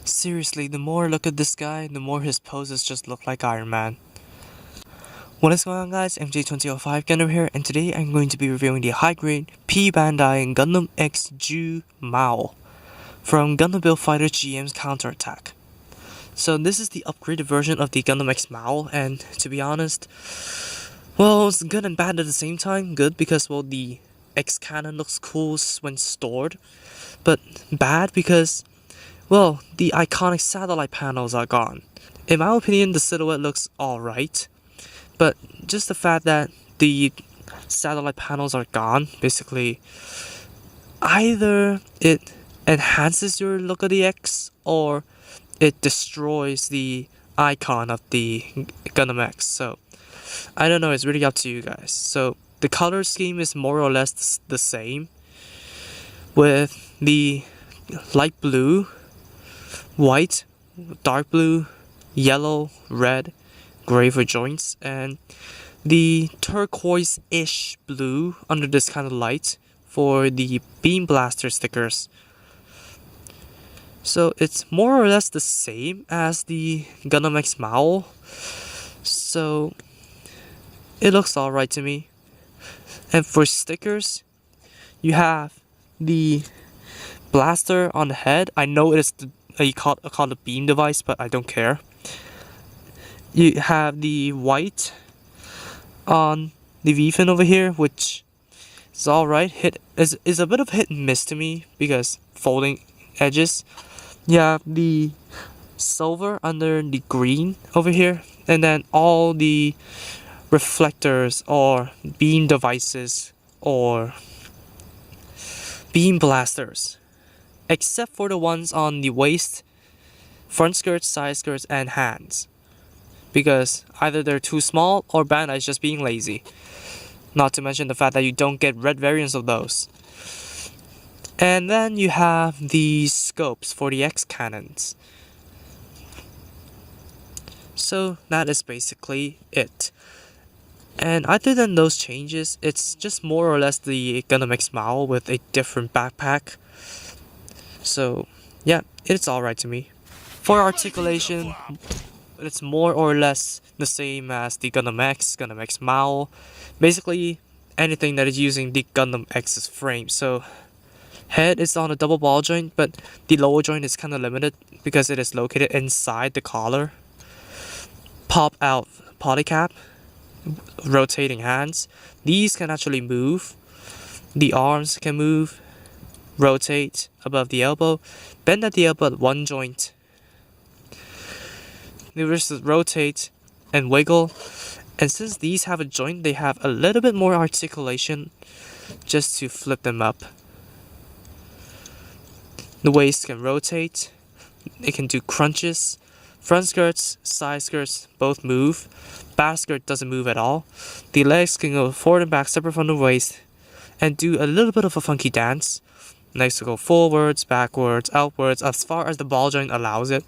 Seriously, the more I look at this guy, the more his poses just look like Iron Man. What is going on, guys? MJ2005 Gundam here, and today I'm going to be reviewing the high-grade P-Bandai Gundam X Jumaoh from Gundam Build Fighter GM's Counterattack. So this is the upgraded version of the Gundam X Mao, and to be honest, well, it's good and bad at the same time. Good because, well, the X cannon looks cool when stored, but bad because, well, the iconic satellite panels are gone. In my opinion, the silhouette looks alright, but just the fact that the satellite panels are gone, basically, either it enhances your look of the X, or it destroys the icon of the Gundam X. So, I don't know, it's really up to you guys. So, the color scheme is more or less the same, with the light blue, white, dark blue, yellow, red, gray for joints, and the turquoise-ish blue under this kind of light for the beam blaster stickers. So it's more or less the same as the Gundam X Mao, so it looks alright to me. And for stickers, you have the blaster on the head. I know it is called a beam device, but I don't care. You have the white on the V-fin over here, which is alright. Is a bit of hit and miss to me because folding edges. You have the silver under the green over here, and then all the reflectors or beam devices or beam blasters, except for the ones on the waist, front skirts, side skirts, and hands, because either they're too small or Bandai is just being lazy. Not to mention the fact that you don't get red variants of those. And then you have the scopes for the X cannons. So that is basically it. And other than those changes, it's just more or less the Gundam X Mao with a different backpack. So yeah, it's alright to me. For articulation, it's more or less the same as the Gundam X Mao. Basically, anything that is using the Gundam X's frame. So, head is on a double ball joint, but the lower joint is kind of limited because it is located inside the collar. Pop out polycap, rotating hands. These can actually move. The arms can move, rotate above the elbow, bend at the elbow at one joint. They just rotate and wiggle, and since these have a joint, they have a little bit more articulation just to flip them up. The waist can rotate, it can do crunches, front skirts, side skirts both move, back skirt doesn't move at all. The legs can go forward and back separate from the waist and do a little bit of a funky dance. Legs to go forwards, backwards, outwards, as far as the ball joint allows it.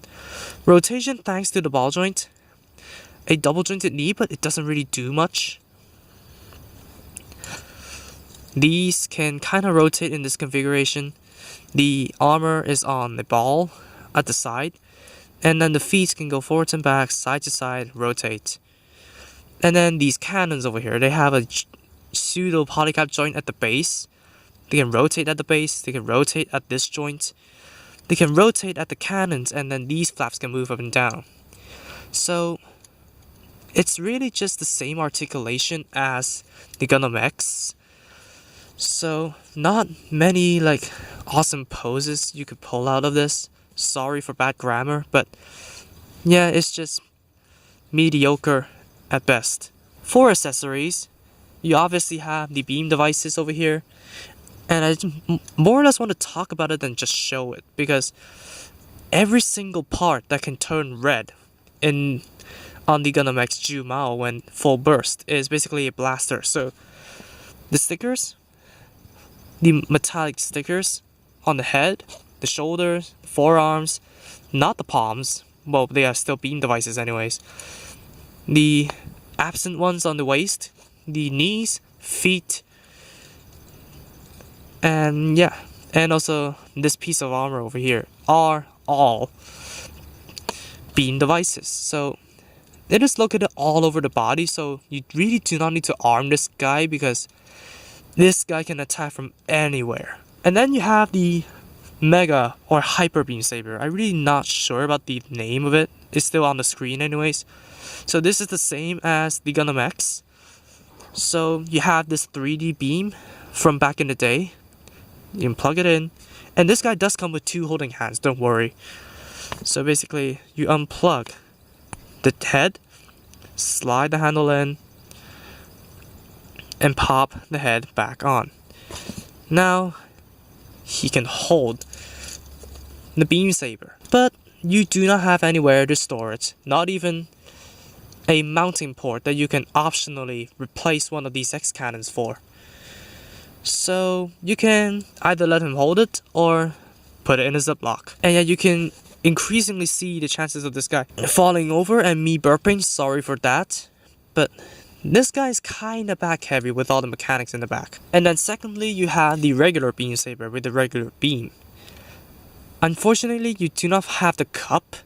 Rotation thanks to the ball joint. A double jointed knee, but it doesn't really do much. These can kind of rotate in this configuration. The armor is on the ball at the side, and then the feet can go forwards and back, side to side, rotate. And then these cannons over here, they have a pseudo polycap joint at the base. They can rotate at the base, they can rotate at this joint, they can rotate at the cannons, and then these flaps can move up and down. So it's really just the same articulation as the Gundam X. So not many like awesome poses you could pull out of this. Sorry for bad grammar, but yeah, it's just mediocre at best. For accessories, you obviously have the beam devices over here. And I more or less want to talk about it than just show it, because every single part that can turn red on the Gundam X Jumaoh when full burst is basically a blaster. So the stickers, the metallic stickers on the head, the shoulders, the forearms, not the palms, well, they are still beam devices anyways. The absent ones on the waist, the knees, feet, and yeah, and also this piece of armor over here are all beam devices. So it is located all over the body, so you really do not need to arm this guy because this guy can attack from anywhere. And then you have the Mega or Hyper Beam Saber. I'm really not sure about the name of it. It's still on the screen anyways. So this is the same as the Gundam X. So you have this 3D beam from back in the day. You can plug it in. And this guy does come with 2 holding hands, don't worry. So basically, you unplug the head, slide the handle in, and pop the head back on. Now, he can hold the beam saber, but you do not have anywhere to store it, not even a mounting port that you can optionally replace one of these X cannons for. So you can either let him hold it or put it in a ziplock. And yeah, you can increasingly see the chances of this guy falling over and me burping, sorry for that. But this guy is kinda back heavy with all the mechanics in the back. And then secondly, you have the regular beam saber with the regular beam. Unfortunately, you do not have the cup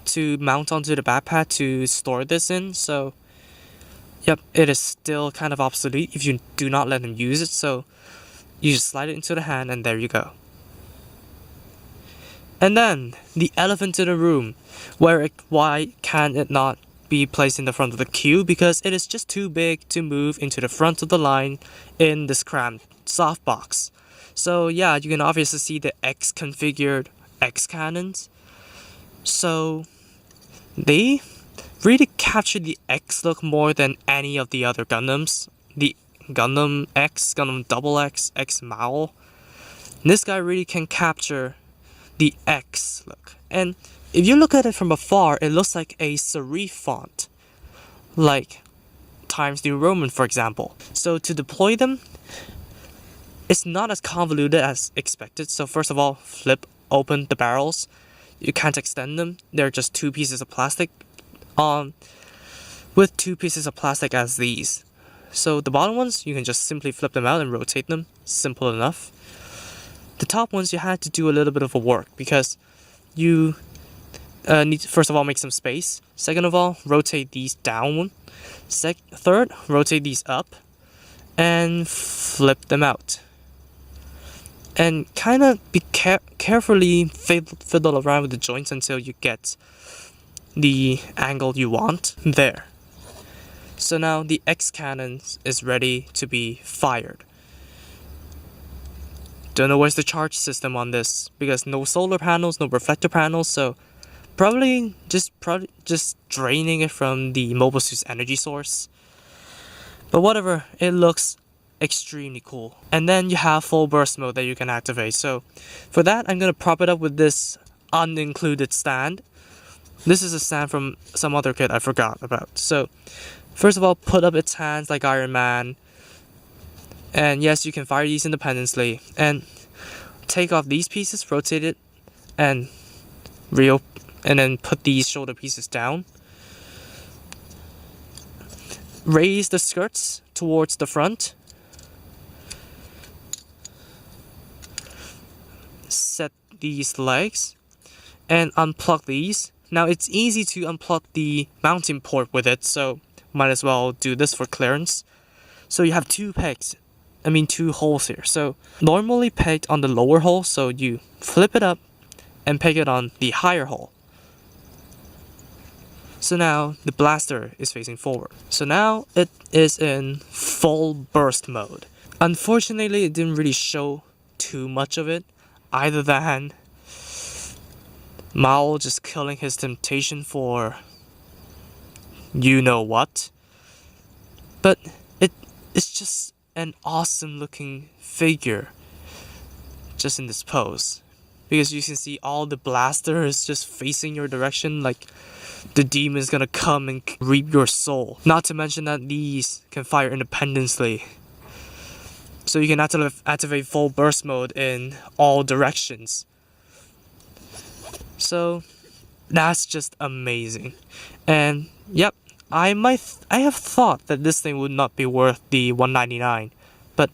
to mount onto the backpack to store this in, so yep, it is still kind of obsolete if you do not let him use it, so you just slide it into the hand and there you go. And then, the elephant in the room, why can it not be placed in the front of the queue? Because it is just too big to move into the front of the line in this cramped softbox. So yeah, you can obviously see the X configured X cannons. So they really captured the X look more than any of the other Gundams. The Gundam X, Gundam Double X, X Jumaoh. This guy really can capture the X look. And if you look at it from afar, it looks like a serif font, like Times New Roman, for example. So to deploy them, it's not as convoluted as expected. So first of all, flip open the barrels. You can't extend them. They're just 2 pieces of plastic with 2 pieces of plastic as these. So the bottom ones, you can just simply flip them out and rotate them. Simple enough. The top ones, you had to do a little bit of a work because you need to, first of all, make some space. Second of all, rotate these down. Third, rotate these up and flip them out. And kind of be carefully fiddle around with the joints until you get the angle you want there. So now the X cannon is ready to be fired. Don't know where's the charge system on this because no solar panels, no reflector panels, so probably just draining it from the mobile suit's energy source. But whatever, it looks extremely cool. And then you have full burst mode that you can activate. So for that, I'm gonna prop it up with this unincluded stand. This is a stand from some other kit I forgot about. So first of all, put up its hands like Iron Man. And yes, you can fire these independently. And take off these pieces, rotate it, and then put these shoulder pieces down. Raise the skirts towards the front. Set these legs and unplug these. Now it's easy to unplug the mounting port with it, so might as well do this for clearance. So you have 2 holes here. So normally pegged on the lower hole, so you flip it up and peg it on the higher hole. So now the blaster is facing forward. So now it is in full burst mode. Unfortunately, it didn't really show too much of it, either than Mao just killing his temptation for you know what. But it's just an awesome looking figure just in this pose. Because you can see all the blasters just facing your direction, like the demon's gonna come and reap your soul. Not to mention that these can fire independently. So you can activate full burst mode in all directions. So that's just amazing. And yep, I have thought that this thing would not be worth the $199, but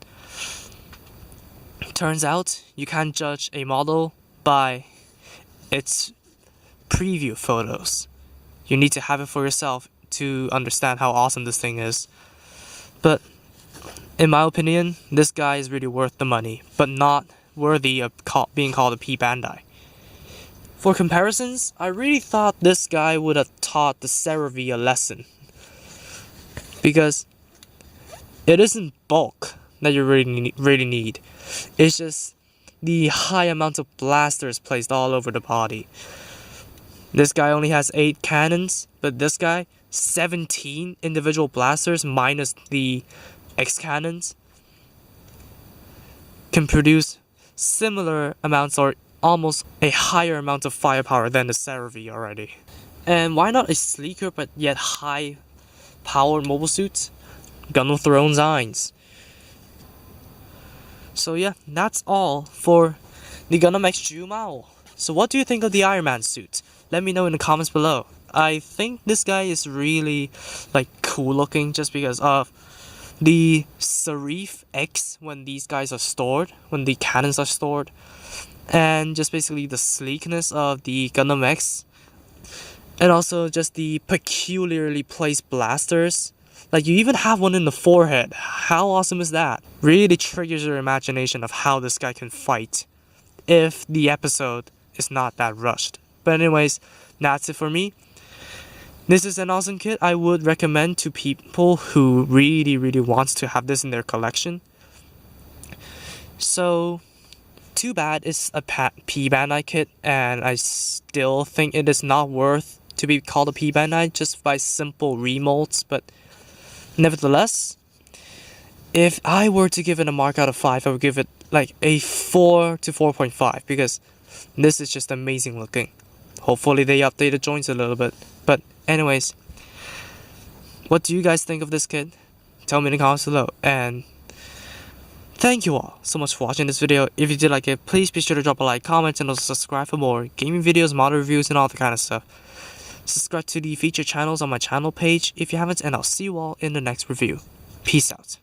turns out you can't judge a model by It's preview photos. You need to have it for yourself to understand how awesome this thing is. But in my opinion, this guy is really worth the money, but not worthy of being called a P-Bandai. For comparisons, I really thought this guy would have taught the Cerevi a lesson. Because it isn't bulk that you really need. It's just the high amount of blasters placed all over the body. This guy only has 8 cannons, but this guy, 17 individual blasters minus the X cannons, can produce similar amounts or almost a higher amount of firepower than the Cerevi already. And why not a sleeker but yet high power mobile suit? Gundam Throne Zines. So yeah, that's all for the Gundam X Jumaoh. So what do you think of the Iron Man suit? Let me know in the comments below. I think this guy is really cool looking just because of the Serif X when these guys are stored, when the cannons are stored, and just basically the sleekness of the Gundam X, and also just the peculiarly placed blasters. You even have one in the forehead. How awesome is that? Really triggers your imagination of how this guy can fight if the episode is not that rushed. But anyways, that's it for me. This is an awesome kit I would recommend to people who really wants to have this in their collection. So, too bad it's a P-Bandai kit, and I still think it is not worth to be called a P-Bandai just by simple remolds, but nevertheless, if I were to give it a mark out of 5, I would give it a 4 to 4.5 because this is just amazing looking. Hopefully they update the joints a little bit. But anyways, what do you guys think of this kit? Tell me in the comments below. And thank you all so much for watching this video. If you did like it, please be sure to drop a like, comment, and also subscribe for more gaming videos, model reviews, and all that kind of stuff. Subscribe to the featured channels on my channel page if you haven't, and I'll see you all in the next review. Peace out.